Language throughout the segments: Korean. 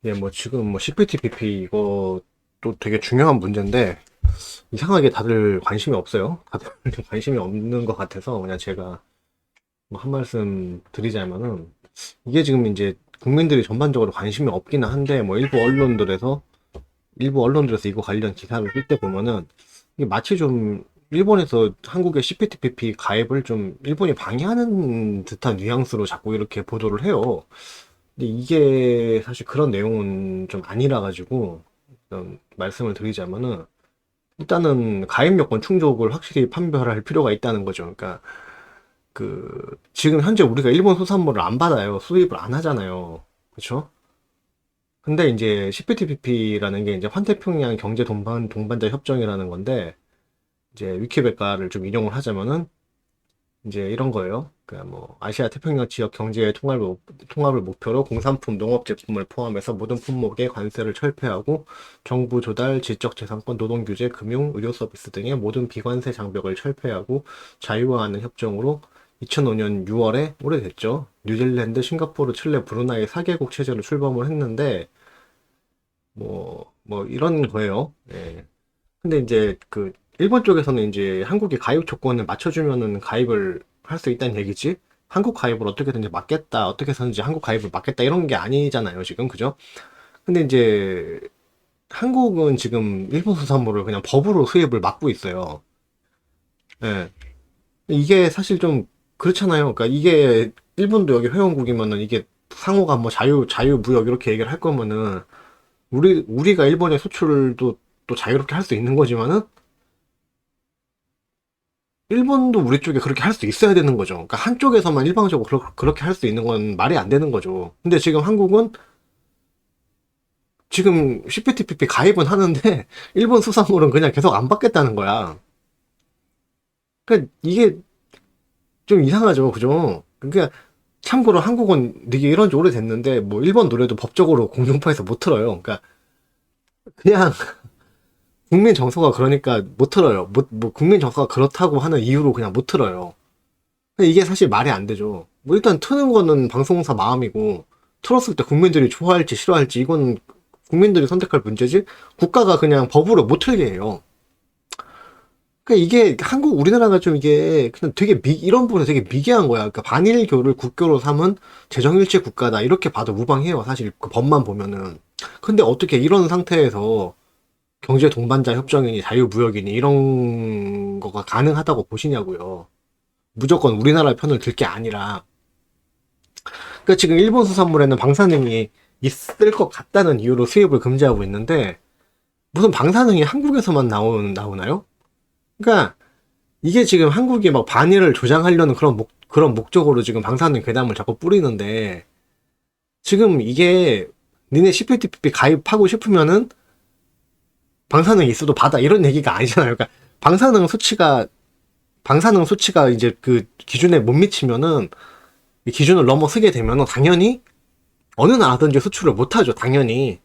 예, 뭐 지금 뭐 CPT, BP 이거 또 되게 중요한 문제인데 이상하게 다들 관심이 없어요. 다들 관심이 없는 것 같아서 그냥 제가 뭐 한 말씀 드리자면은 이게 지금 이제 국민들이 전반적으로 관심이 없기는 한데 뭐 일부 언론들에서 이거 관련 기사를 쓸 때 보면은 이게 마치 좀 일본에서 한국의 CPTPP 가입을 좀 일본이 방해하는 듯한 뉘앙스로 자꾸 이렇게 보도를 해요. 근데 이게 사실 그런 내용은 좀 아니라 가지고 일단 말씀을 드리자면은 일단은 가입 요건 충족을 확실히 판별할 필요가 있다는 거죠. 그러니까 지금 현재 우리가 일본 수산물을 안 받아요. 수입을 안 하잖아요. 그렇죠? 근데 이제 CPTPP라는 게 이제 환태평양 경제 동반자 협정이라는 건데 이제 위키백과를 좀 인용을 하자면은 이제 이런 거예요. 그러니까 뭐 아시아 태평양 지역 경제 통합을 목표로 공산품, 농업 제품을 포함해서 모든 품목에 관세를 철폐하고 정부 조달, 지적재산권, 노동규제, 금융, 의료 서비스 등의 모든 비관세 장벽을 철폐하고 자유화하는 협정으로 2005년 6월에 오래됐죠. 뉴질랜드, 싱가포르, 칠레, 브루나이 4개국 체제로 출범을 했는데 뭐 이런 거예요. 예. 근데 이제 일본 쪽에서는 이제 한국이 가입 조건을 맞춰주면은 가입을 할 수 있다는 얘기지. 한국 가입을 어떻게든지 막겠다, 어떻게 해서든지 한국 가입을 막겠다 이런 게 아니잖아요, 지금 그죠? 근데 이제 한국은 지금 일본 수산물을 그냥 법으로 수입을 막고 있어요. 예. 이게 사실 좀 그렇잖아요. 그러니까 이게 일본도 여기 회원국이면은 이게 상호가 뭐 자유무역 이렇게 얘기를 할 거면은 우리가 일본에 수출도 또 자유롭게 할 수 있는 거지만은 일본도 우리 쪽에 그렇게 할 수 있어야 되는 거죠. 그러니까 한쪽에서만 일방적으로 그렇게 할 수 있는 건 말이 안 되는 거죠. 근데 지금 한국은 지금 CPTPP 가입은 하는데 일본 수산물은 그냥 계속 안 받겠다는 거야. 그러니까 이게 좀 이상하죠. 그죠? 그러니까 참고로 한국은 되게 이런 지 오래됐는데 뭐 일본 노래도 법적으로 공중파에서 못 틀어요. 그러니까 그냥 국민 정서가 그러니까 못 틀어요. 뭐 국민 정서가 그렇다고 하는 이유로 그냥 못 틀어요. 이게 사실 말이 안 되죠. 뭐 일단 트는 거는 방송사 마음이고 틀었을 때 국민들이 좋아할지 싫어할지 이건 국민들이 선택할 문제지 국가가 그냥 법으로 못 틀게 해요. 그러니까 이게 우리나라가 좀 이게 그냥 되게 이런 부분에 되게 미개한 거야. 그러니까 반일교를 국교로 삼은 재정일치 국가다 이렇게 봐도 무방해요. 사실 그 법만 보면은. 근데 어떻게 이런 상태에서 경제 동반자 협정이니 자유무역이니 이런 거가 가능하다고 보시냐고요. 무조건 우리나라 편을 들 게 아니라 그러니까 지금 일본 수산물에는 방사능이 있을 것 같다는 이유로 수입을 금지하고 있는데 무슨 방사능이 한국에서만 나오나요? 그러니까 이게 지금 한국이 막 반일을 조장하려는 그런 목적으로 지금 방사능 괴담을 자꾸 뿌리는데 지금 이게 니네 CPTPP 가입하고 싶으면은 방사능이 있어도 받아 이런 얘기가 아니잖아요. 그러니까 방사능 수치가 이제 그 기준에 못 미치면은 이 기준을 넘어서게 되면은 당연히 어느 나라든지 수출을 못하죠. 당연히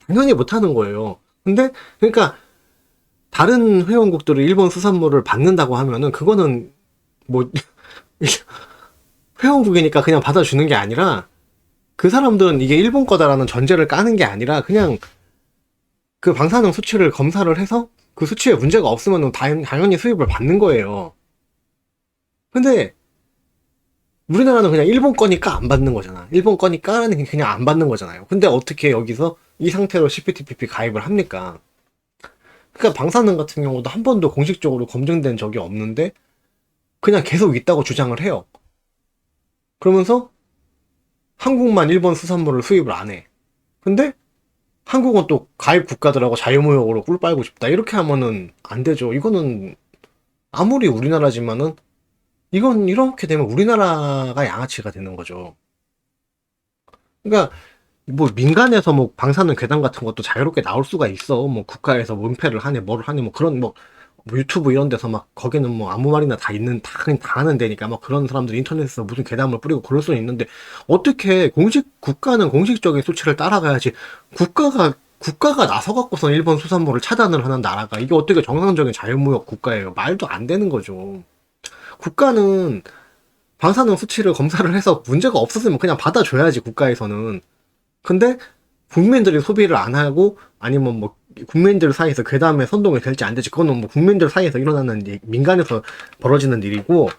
못하는 거예요. 근데 그러니까 다른 회원국들이 일본 수산물을 받는다고 하면은 그거는 뭐 회원국이니까 그냥 받아주는 게 아니라 그 사람들은 이게 일본 거다라는 전제를 까는 게 아니라 그냥 그 방사능 수치를 검사를 해서 그 수치에 문제가 없으면 당연히 수입을 받는 거예요. 근데 우리나라는 그냥 일본 거니까 안 받는 거잖아. 일본 거니까 그냥 안 받는 거잖아요. 근데 어떻게 여기서 이 상태로 CPTPP 가입을 합니까? 그러니까 방사능 같은 경우도 한 번도 공식적으로 검증된 적이 없는데 그냥 계속 있다고 주장을 해요. 그러면서 한국만 일본 수산물을 수입을 안 해. 근데 한국은 또 가입 국가들하고 자유무역으로 꿀 빨고 싶다. 이렇게 하면은 안 되죠. 이거는 아무리 우리나라지만은 이건 이렇게 되면 우리나라가 양아치가 되는 거죠. 그러니까 뭐 민간에서 뭐 방사능 괴담 같은 것도 자유롭게 나올 수가 있어. 뭐 국가에서 뭐 은폐를 하네, 뭐를 하네, 뭐 그런 뭐 유튜브 이런 데서 막 거기는 뭐 아무 말이나 그냥 다 하는 데니까 막 그런 사람들이 인터넷에서 무슨 괴담을 뿌리고 그럴 수는 있는데 어떻게 국가는 공식적인 수치를 따라가야지 국가가 나서 갖고서 일본 수산물을 차단을 하는 나라가 이게 어떻게 정상적인 자유무역 국가예요? 말도 안 되는 거죠. 국가는 방사능 수치를 검사를 해서 문제가 없었으면 그냥 받아줘야지 국가에서는. 근데 국민들이 소비를 안 하고 아니면 뭐 국민들 사이에서 그 다음에 선동이 될지 안 될지 그거는 뭐 국민들 사이에서 일어나는 민간에서 벌어지는 일이고,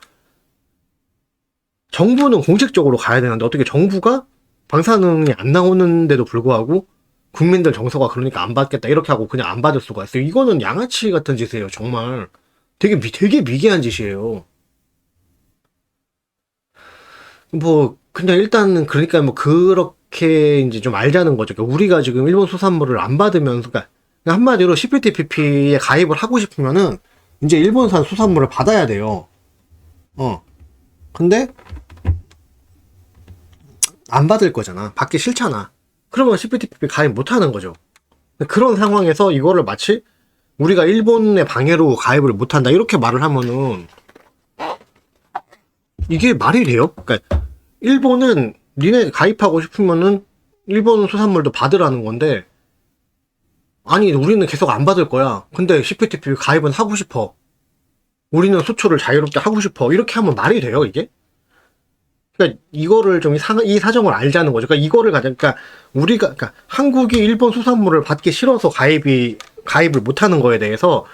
정부는 공식적으로 가야 되는데 어떻게 정부가 방사능이 안 나오는데도 불구하고 국민들 정서가 그러니까 안 받겠다 이렇게 하고 그냥 안 받을 수가 있어요. 이거는 양아치 같은 짓이에요. 정말 되게 미개한 짓이에요. 뭐 그냥 일단은 그러니까 뭐 그렇게 이제 좀 알자는 거죠. 그러니까 우리가 지금 일본 수산물을 안 받으면서, 그러니까 한마디로 CPTPP에 가입을 하고 싶으면은 이제 일본산 수산물을 받아야 돼요. 근데 안 받을 거잖아. 받기 싫잖아. 그러면 CPTPP 가입 못 하는 거죠. 그런 상황에서 이거를 마치 우리가 일본의 방해로 가입을 못 한다 이렇게 말을 하면은 이게 말이 돼요? 그러니까 일본은 니네 가입하고 싶으면은 일본 수산물도 받으라는 건데, 아니 우리는 계속 안 받을 거야. 근데 CPTP 가입은 하고 싶어. 우리는 수출을 자유롭게 하고 싶어. 이렇게 하면 말이 돼요, 이게? 그러니까 이거를 좀 이 사정을 알자는 거죠. 그러니까 이거를 그러니까 그러니까 한국이 일본 수산물을 받기 싫어서 가입을 못 하는 거에 대해서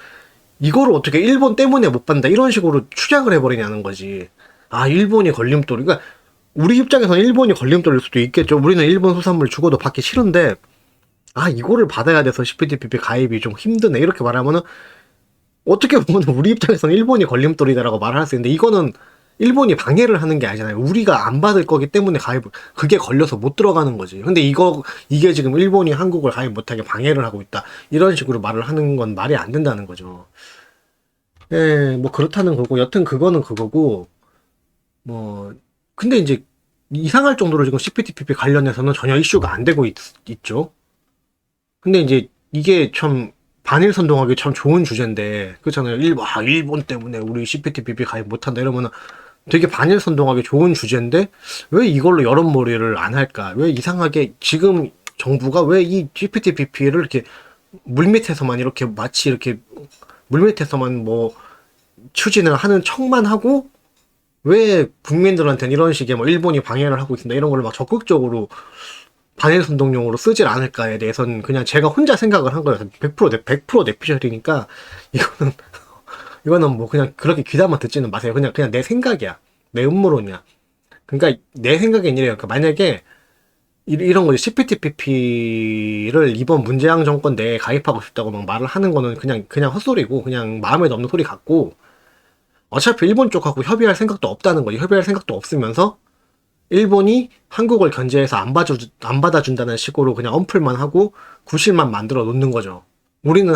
이거를 어떻게 일본 때문에 못 받는다 이런 식으로 추작을 해버리냐는 거지. 아, 일본이 걸림돌. 그러니까 우리 입장에서는 일본이 걸림돌일 수도 있겠죠. 우리는 일본 수산물 죽어도 받기 싫은데, 아, 이거를 받아야 돼서 CPTPP 가입이 좀 힘드네 이렇게 말하면은 어떻게 보면 우리 입장에서는 일본이 걸림돌이다라고 말을 할 수 있는데, 이거는 일본이 방해를 하는 게 아니잖아요. 우리가 안 받을 거기 때문에 그게 걸려서 못 들어가는 거지. 근데 이게 지금 일본이 한국을 가입 못하게 방해를 하고 있다. 이런 식으로 말을 하는 건 말이 안 된다는 거죠. 예, 뭐 그렇다는 거고, 여튼 그거는 그거고, 뭐, 근데 이제 이상할 정도로 지금 CPTPP 관련해서는 전혀 이슈가 안 되고 있죠. 근데 이제 이게 참 반일 선동하기 참 좋은 주제인데, 그렇잖아요. 일본 때문에 우리 CPTPP 가입 못한다 이러면은 되게 반일 선동하기 좋은 주제인데 왜 이걸로 여론몰이를 안 할까? 왜 이상하게 지금 정부가 왜 이 CPTPP를 이렇게 물밑에서만 이렇게 마치 이렇게 물밑에서만 뭐 추진을 하는 척만 하고 왜 국민들한테는 이런 식의 뭐 일본이 방해를 하고 있습니다 이런 걸 막 적극적으로 반일 선동용으로 쓰질 않을까에 대해서는 그냥 제가 혼자 생각을 한 거예요. 100% 내피셜이니까 이거는 이거는 뭐 그냥 그렇게 귀담아 듣지는 마세요. 그냥 내 생각이야. 내 음모론이야. 그러니까 내 생각엔 이래요. 그러니까 만약에 이런 거지, CPTPP를 이번 문재양 정권 내에 가입하고 싶다고 막 말을 하는 거는 그냥 헛소리고 그냥 마음에 없는 소리 같고, 어차피 일본 쪽하고 협의할 생각도 없다는 거지. 협의할 생각도 없으면서 일본이 한국을 견제해서 안 받아준다는 식으로 그냥 언플만 하고 구실만 만들어 놓는 거죠. 우리는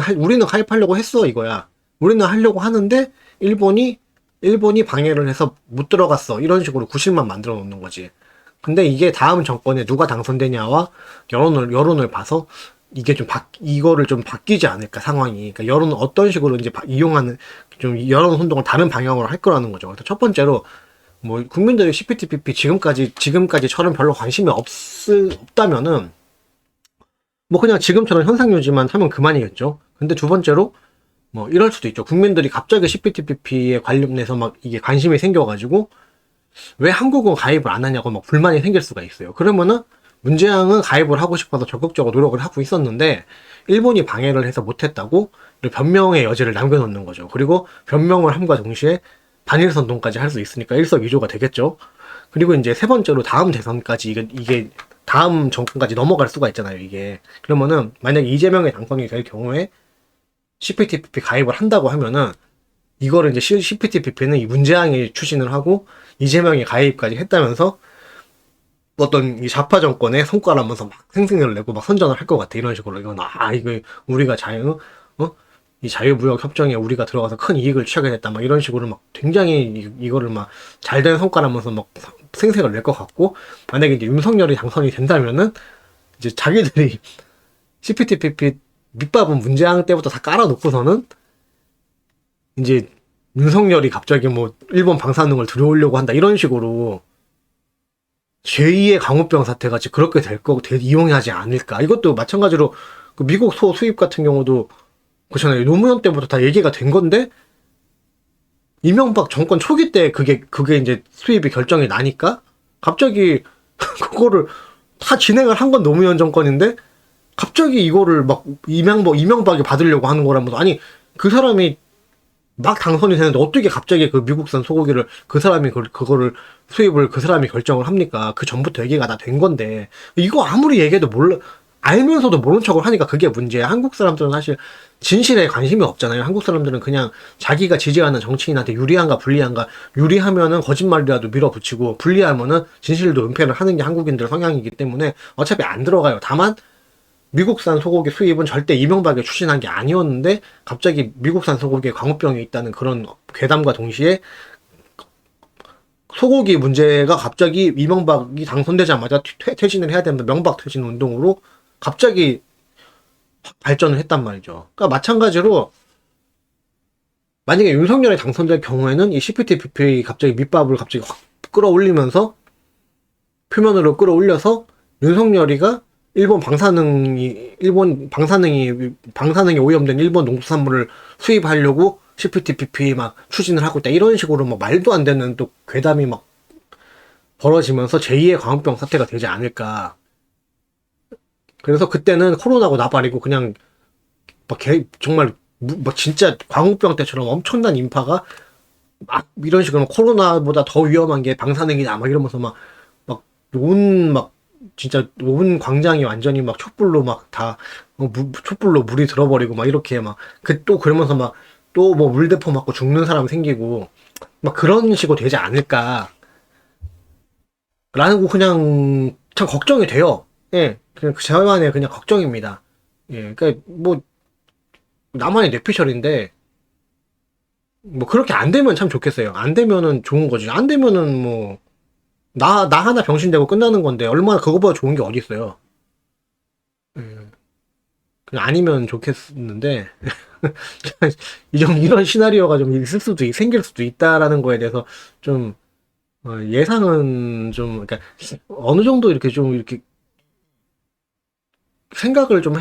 가입하려고 했어 이거야. 우리는 하려고 하는데 일본이 방해를 해서 못 들어갔어 이런 식으로 구실만 만들어 놓는 거지. 근데 이게 다음 정권에 누가 당선되냐와 여론을 봐서 이게 이거를 좀 바뀌지 않을까 상황이. 그러니까 여론은 어떤 식으로 이제 이용하는 좀 여론 혼동을 다른 방향으로 할 거라는 거죠. 그래서 첫 번째로 뭐 국민들이 CPTPP 지금까지처럼 별로 관심이 없다면은 뭐 그냥 지금처럼 현상 유지만 하면 그만이겠죠. 근데 두 번째로 뭐 이럴 수도 있죠. 국민들이 갑자기 CPTPP에 관련해서 막 이게 관심이 생겨가지고 왜 한국은 가입을 안 하냐고 막 불만이 생길 수가 있어요. 그러면은 문재양은 가입을 하고 싶어서 적극적으로 노력을 하고 있었는데 일본이 방해를 해서 못했다고 변명의 여지를 남겨놓는 거죠. 그리고 변명을 함과 동시에 반일선동까지 할 수 있으니까 일석이조가 되겠죠. 그리고 이제 세 번째로 다음 대선까지 이게 다음 정권까지 넘어갈 수가 있잖아요. 이게 그러면은 만약에 이재명이 당선이 될 경우에 CPTPP 가입을 한다고 하면은 이거를 이제 CPTPP는 이 문재양이 추진을 하고 이재명이 가입까지 했다면서 어떤 이 좌파 정권에 손가락하면서 막 생색을 내고 막 선전을 할 것 같아. 이런 식으로 이거 우리가 이 자유무역 협정에 우리가 들어가서 큰 이익을 취하게 됐다. 막 이런 식으로 막 굉장히 이거를 막 잘된 성과라면서 막 생색을 낼 것 같고, 만약에 이제 윤석열이 당선이 된다면은 이제 자기들이 CPTPP 밑밥은 문재양 때부터 다 깔아놓고서는 이제 윤석열이 갑자기 뭐 일본 방사능을 들여오려고 한다 이런 식으로 제2의 강우병 사태 같이 그렇게 이용하지 않을까. 이것도 마찬가지로 그 미국 소 수입 같은 경우도 그렇잖아요. 노무현 때부터 다 얘기가 된 건데 이명박 정권 초기 때 그게 이제 수입이 결정이 나니까 갑자기 그거를 다 진행을 한 건 노무현 정권인데 갑자기 이거를 막 이명박이 받으려고 하는 거라면서, 아니, 그 사람이 막 당선이 되는데 어떻게 갑자기 그 미국산 소고기를 그 사람이 그거를 수입을 그 사람이 결정을 합니까? 그 전부터 얘기가 다 된 건데 이거 아무리 얘기해도 몰라 알면서도 모른 척을 하니까 그게 문제야. 한국 사람들은 사실 진실에 관심이 없잖아요. 한국 사람들은 그냥 자기가 지지하는 정치인한테 유리한가 불리한가, 유리하면은 거짓말이라도 밀어붙이고 불리하면은 진실도 은폐를 하는 게 한국인들 성향이기 때문에 어차피 안 들어가요. 다만 미국산 소고기 수입은 절대 이명박이 추진한 게 아니었는데 갑자기 미국산 소고기에 광우병이 있다는 그런 괴담과 동시에 소고기 문제가 갑자기 이명박이 당선되자마자 퇴진을 해야 된다, 명박 퇴진 운동으로 갑자기 발전을 했단 말이죠. 그러니까 마찬가지로 만약에 윤석열이 당선될 경우에는 이 CPTPP 갑자기 밑밥을 갑자기 확 끌어올리면서 표면으로 끌어올려서 윤석열이가 방사능이 오염된 일본 농수산물을 수입하려고 CPTPP 막 추진을 하고 있다. 이런 식으로 막 말도 안 되는 또 괴담이 막 벌어지면서 제2의 광우병 사태가 되지 않을까. 그래서 그때는 코로나고 나발이고 그냥 막 정말 막 진짜 광우병 때처럼 엄청난 인파가 막 이런 식으로 코로나보다 더 위험한 게 방사능이다 막 이러면서 막 진짜 온 광장이 완전히 막 촛불로 막 다 촛불로 물이 들어버리고 막 이렇게 막 또 그러면서 막 또 뭐 물대포 맞고 죽는 사람 생기고 막 그런 식으로 되지 않을까 라는 거 그냥 참 걱정이 돼요. 예, 그냥 저만의 그냥 걱정입니다. 예, 그러니까 뭐 나만의 뇌피셜인데 뭐 그렇게 안 되면 참 좋겠어요. 안 되면은 좋은 거지. 안 되면은 뭐 나 하나 병신되고 끝나는 건데 얼마나 그거보다 좋은 게 어디 있어요. 예. 그냥 아니면 좋겠는데 이런 시나리오가 좀 생길 수도 있다라는 거에 대해서 좀 예상은 좀 그러니까 어느 정도 이렇게 좀 이렇게 생각을 좀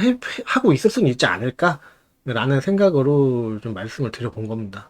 하고 있을 수는 있지 않을까라는 생각으로 좀 말씀을 드려본 겁니다.